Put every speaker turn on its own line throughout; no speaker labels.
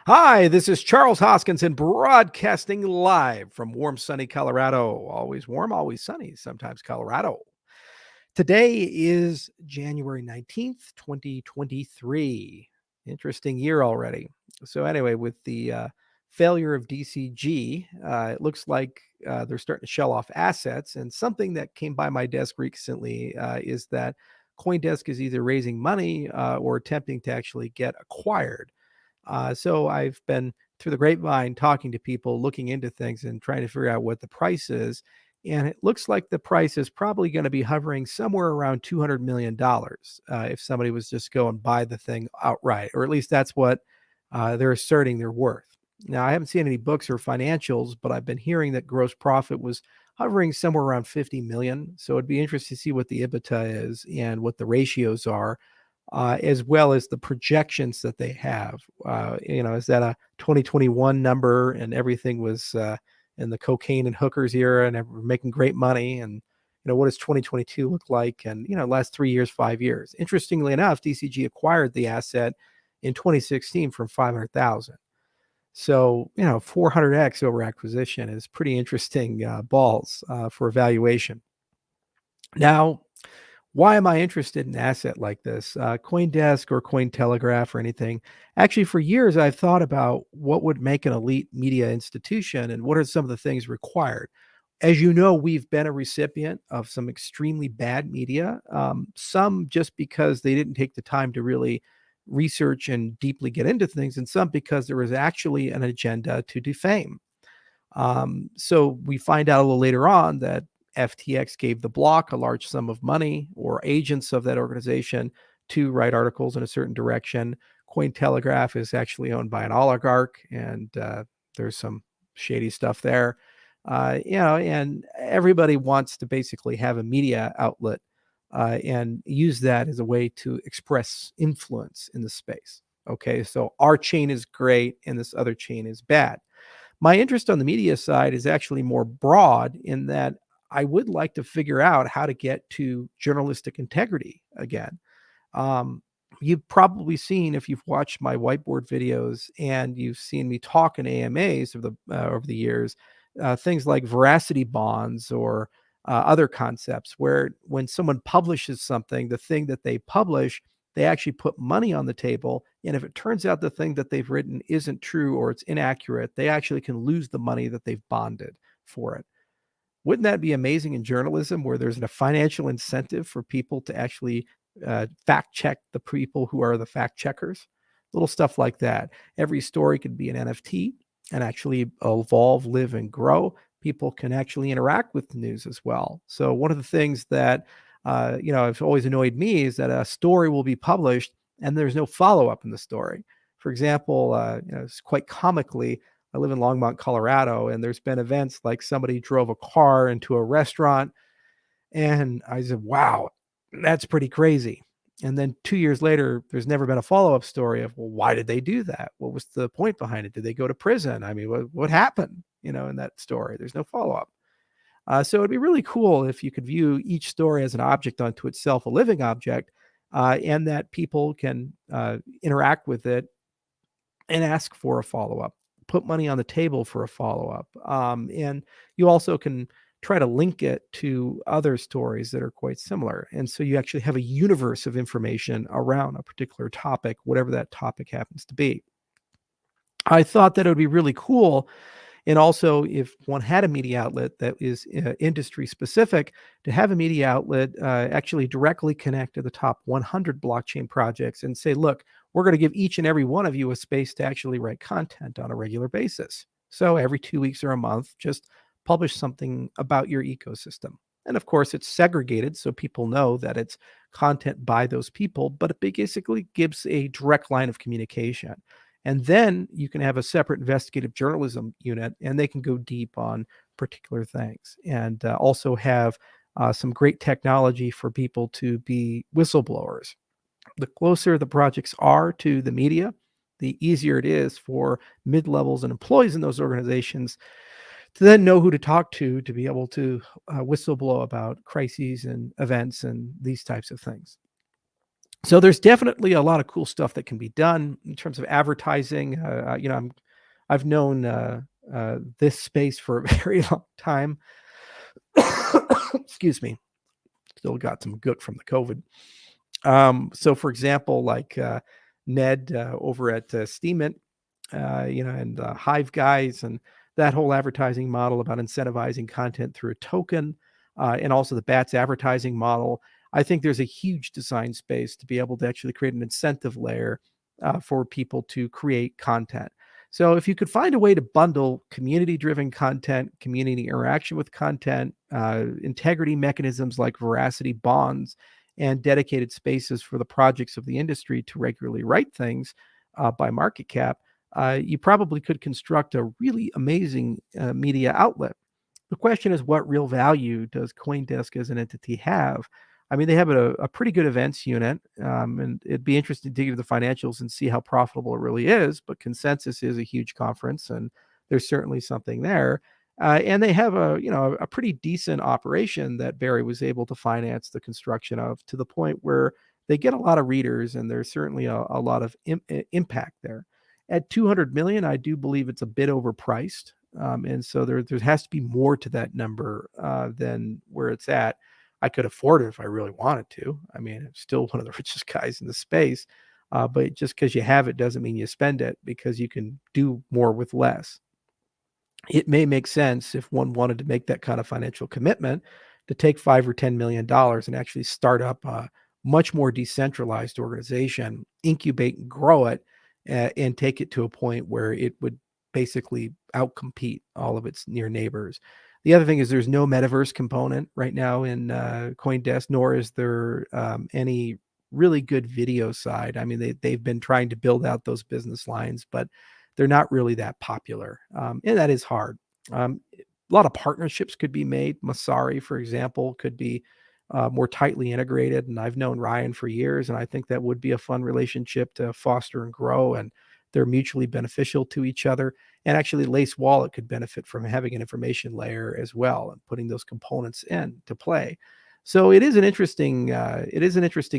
Hi, this is Charles Hoskinson broadcasting live from warm, sunny Colorado. Always warm, always sunny, sometimes Colorado. Today is January 19th, 2023. Interesting year already. So, anyway, with the failure of DCG, it looks like they're starting to shell off assets. And something that came by my desk recently is that Coindesk is either raising money or attempting to actually get acquired. So I've been through the grapevine talking to people, looking into things and trying to figure out what the price is. And it looks like the price is probably going to be hovering somewhere around $200 million if somebody was just go and buy the thing outright, or at least that's what they're asserting they're worth. Now, I haven't seen any books or financials, but I've been hearing that gross profit was hovering somewhere around 50 million. So it'd be interesting to see what the EBITDA is and what the ratios are, as well as the projections that they have. Is that a 2021 number and everything was in the cocaine and hookers era and we're making great money? And, what does 2022 look like? And, last 3 years, 5 years. Interestingly enough, DCG acquired the asset in 2016 from 500,000. So, 400x over acquisition is pretty interesting balls for evaluation. Now, why am I interested in an asset like this? Coindesk or Cointelegraph or anything. Actually, for years, I've thought about what would make an elite media institution and what are some of the things required. As you know, we've been a recipient of some extremely bad media, some just because they didn't take the time to really research and deeply get into things, and some because there was actually an agenda to defame. So we find out a little later on that FTX gave the block a large sum of money or agents of that organization to write articles in a certain direction. Cointelegraph is actually owned by an oligarch, and there's some shady stuff there. And everybody wants to basically have a media outlet and use that as a way to express influence in the space. Okay, so our chain is great and this other chain is bad. My interest on the media side is actually more broad in that I would like to figure out how to get to journalistic integrity again. Um, you've probably seen, if you've watched my whiteboard videos and you've seen me talk in AMAs over the years, things like veracity bonds or other concepts where when someone publishes something, the thing that they publish, they actually put money on the table. And if it turns out the thing that they've written isn't true or it's inaccurate, they actually can lose the money that they've bonded for it. Wouldn't that be amazing in journalism where there's a financial incentive for people to actually fact check the people who are the fact checkers? Little stuff like that. Every story could be an NFT and actually evolve, live, and grow. People can actually interact with the news as well. So one of the things that have always annoyed me is that a story will be published and there's no follow up in the story. For example, it's quite comically, I live in Longmont, Colorado, and there's been events like somebody drove a car into a restaurant, and I said, "Wow, that's pretty crazy." And then 2 years later, there's never been a follow-up story of, well, why did they do that? What was the point behind it? Did they go to prison? I mean, what happened, in that story? There's no follow-up. So it'd be really cool if you could view each story as an object unto itself, a living object, and that people can interact with it and ask for a follow-up, put money on the table for a follow-up. And you also can try to link it to other stories that are quite similar. And so you actually have a universe of information around a particular topic, whatever that topic happens to be. I thought that it would be really cool. And also, if one had a media outlet that is industry specific, to have a media outlet actually directly connect to the top 100 blockchain projects and say, look, we're going to give each and every one of you a space to actually write content on a regular basis. So every 2 weeks or a month, just publish something about your ecosystem. And of course, it's segregated so people know that it's content by those people, but it basically gives a direct line of communication. And then you can have a separate investigative journalism unit, and they can go deep on particular things and also have some great technology for people to be whistleblowers. The closer the projects are to the media, the easier it is for mid-levels and employees in those organizations to then know who to talk to be able to whistleblow about crises and events and these types of things. So there's definitely a lot of cool stuff that can be done in terms of advertising. I've known this space for a very long time. Excuse me. Still got some gook from the COVID. So for example, like Ned over at Steemit, and Hive guys and that whole advertising model about incentivizing content through a token, and also the Bats advertising model. I think there's a huge design space to be able to actually create an incentive layer for people to create content. So if you could find a way to bundle community-driven content, community interaction with content, integrity mechanisms like veracity bonds, and dedicated spaces for the projects of the industry to regularly write things by market cap, you probably could construct a really amazing media outlet. The question is, what real value does Coindesk as an entity have? I mean, they have a pretty good events unit, and it'd be interesting to dig into the financials and see how profitable it really is. But Consensus is a huge conference, and there's certainly something there. And they have a pretty decent operation that Barry was able to finance the construction of, to the point where they get a lot of readers, and there's certainly a lot of impact there. At 200 million, I do believe it's a bit overpriced. And so there has to be more to that number than where it's at. I could afford it if I really wanted to. I mean, I'm still one of the richest guys in the space. But just because you have it doesn't mean you spend it, because you can do more with less. It may make sense, if one wanted to make that kind of financial commitment, to take $5 or $10 million and actually start up a much more decentralized organization, incubate and grow it, and take it to a point where it would basically outcompete all of its near neighbors. The other thing is, there's no metaverse component right now in CoinDesk, nor is there any really good video side. I mean, they've been trying to build out those business lines, but they're not really that popular, and that is hard. A lot of partnerships could be made. Masari, for example, could be more tightly integrated, and I've known Ryan for years, and I think that would be a fun relationship to foster and grow, and they're mutually beneficial to each other. And actually, Lace Wallet could benefit from having an information layer as well, and putting those components in to play. So it is an interesting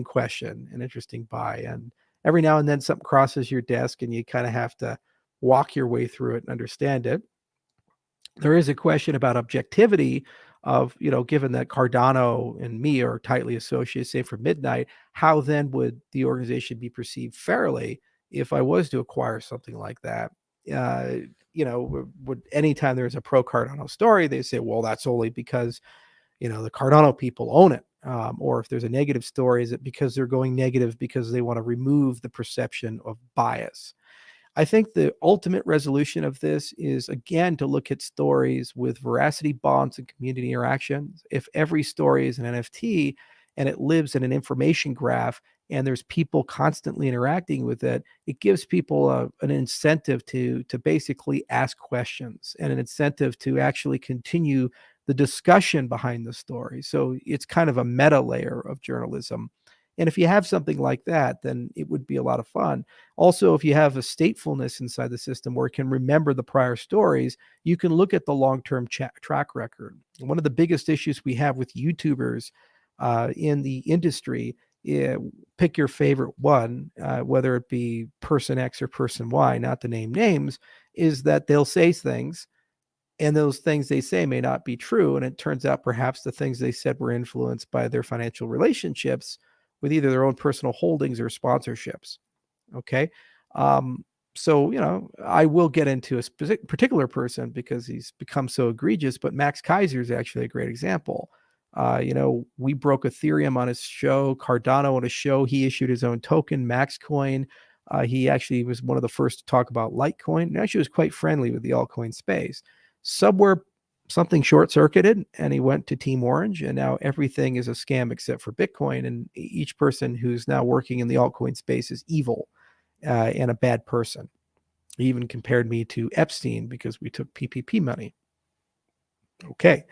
question, an interesting buy, and every now and then something crosses your desk, and you kind of have to walk your way through it and understand it. There is a question about objectivity of, given that Cardano and me are tightly associated, say for Midnight, how then would the organization be perceived fairly if I was to acquire something like that? Would anytime there's a pro Cardano story, they say, well, that's only because, the Cardano people own it. Or if there's a negative story, is it because they're going negative because they want to remove the perception of bias? I think the ultimate resolution of this is, again, to look at stories with veracity bonds and community interactions. If every story is an NFT and it lives in an information graph, and there's people constantly interacting with it, it gives people an incentive to basically ask questions, and an incentive to actually continue the discussion behind the story. So it's kind of a meta layer of journalism. And if you have something like that, then it would be a lot of fun. Also, if you have a statefulness inside the system where it can remember the prior stories, you can look at the long-term track record. One of the biggest issues we have with YouTubers in the industry, pick your favorite one, whether it be person X or person Y, not to name names, is that they'll say things, and those things they say may not be true. And it turns out perhaps the things they said were influenced by their financial relationships with either their own personal holdings or sponsorships. Okay. So, I will get into a particular person because he's become so egregious, but Max Kaiser is actually a great example. We broke Ethereum on his show, Cardano on his show. He issued his own token, MaxCoin. He actually was one of the first to talk about Litecoin, and actually was quite friendly with the altcoin space. Somewhere something short circuited, and he went to Team Orange, and now everything is a scam except for Bitcoin. And each person who's now working in the altcoin space is evil and a bad person. He even compared me to Epstein because we took PPP money. Okay.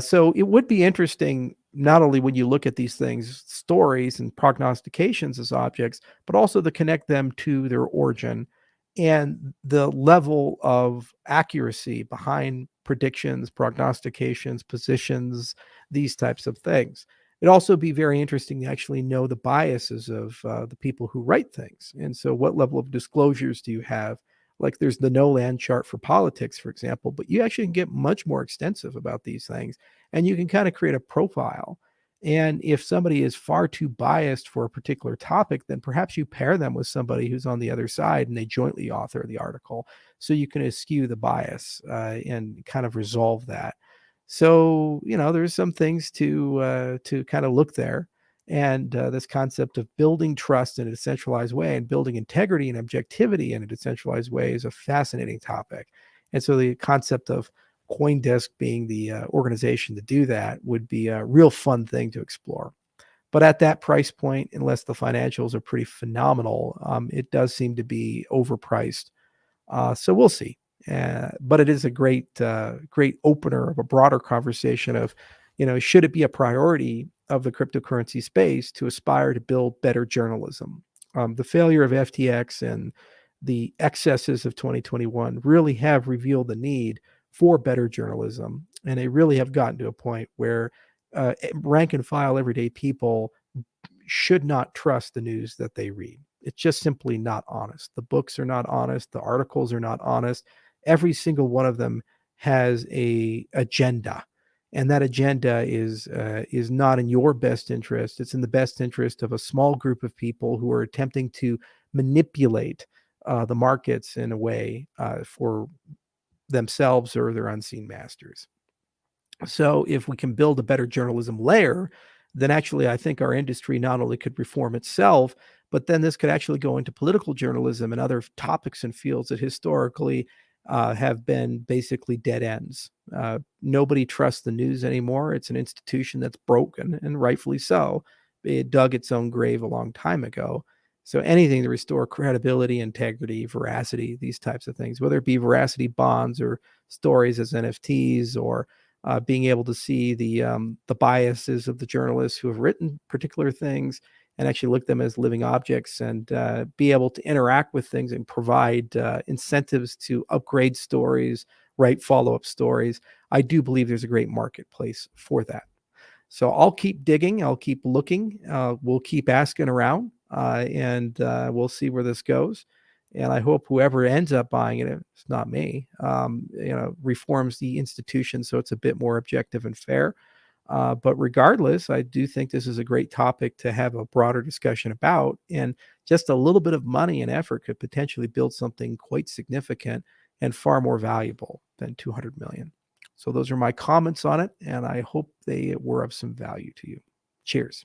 So it would be interesting, not only when you look at these things, stories and prognostications as objects, but also to connect them to their origin and the level of accuracy behind predictions, prognostications, positions, these types of things. It'd also be very interesting to actually know the biases of the people who write things. And so, what level of disclosures do you have? Like, there's the no land chart for politics, for example, but you actually can get much more extensive about these things, and you can kind of create a profile. And if somebody is far too biased for a particular topic, then perhaps you pair them with somebody who's on the other side and they jointly author the article. So you can eschew the bias and kind of resolve that. So, there's some things to kind of look there. And this concept of building trust in a decentralized way and building integrity and objectivity in a decentralized way is a fascinating topic. And so the concept of Coindesk being the organization to do that would be a real fun thing to explore. But at that price point, unless the financials are pretty phenomenal, it does seem to be overpriced. So we'll see. But it is a great opener of a broader conversation of, should it be a priority of the cryptocurrency space to aspire to build better journalism? The failure of FTX and the excesses of 2021 really have revealed the need for better journalism, and they really have gotten to a point where rank and file everyday people should not trust the news that they read. It's just simply not honest. The books are not honest. The articles are not honest. Every single one of them has a agenda, and that agenda is not in your best interest. It's in the best interest of a small group of people who are attempting to manipulate the markets in a way for themselves or their unseen masters. So if we can build a better journalism layer, then actually I think our industry not only could reform itself, but then this could actually go into political journalism and other topics and fields that historically have been basically dead ends. Nobody trusts the news anymore. It's an institution that's broken, and rightfully so. It dug its own grave a long time ago. So anything to restore credibility, integrity, veracity, these types of things, whether it be veracity bonds or stories as NFTs or being able to see the biases of the journalists who have written particular things and actually look at them as living objects and be able to interact with things and provide incentives to upgrade stories, write follow-up stories. I do believe there's a great marketplace for that. So I'll keep digging. I'll keep looking. We'll keep asking around, and we'll see where this goes. And I hope whoever ends up buying it, it's not me, reforms the institution so it's a bit more objective and fair. But regardless, I do think this is a great topic to have a broader discussion about. And just a little bit of money and effort could potentially build something quite significant and far more valuable than 200 million. So those are my comments on it, and I hope they were of some value to you. Cheers.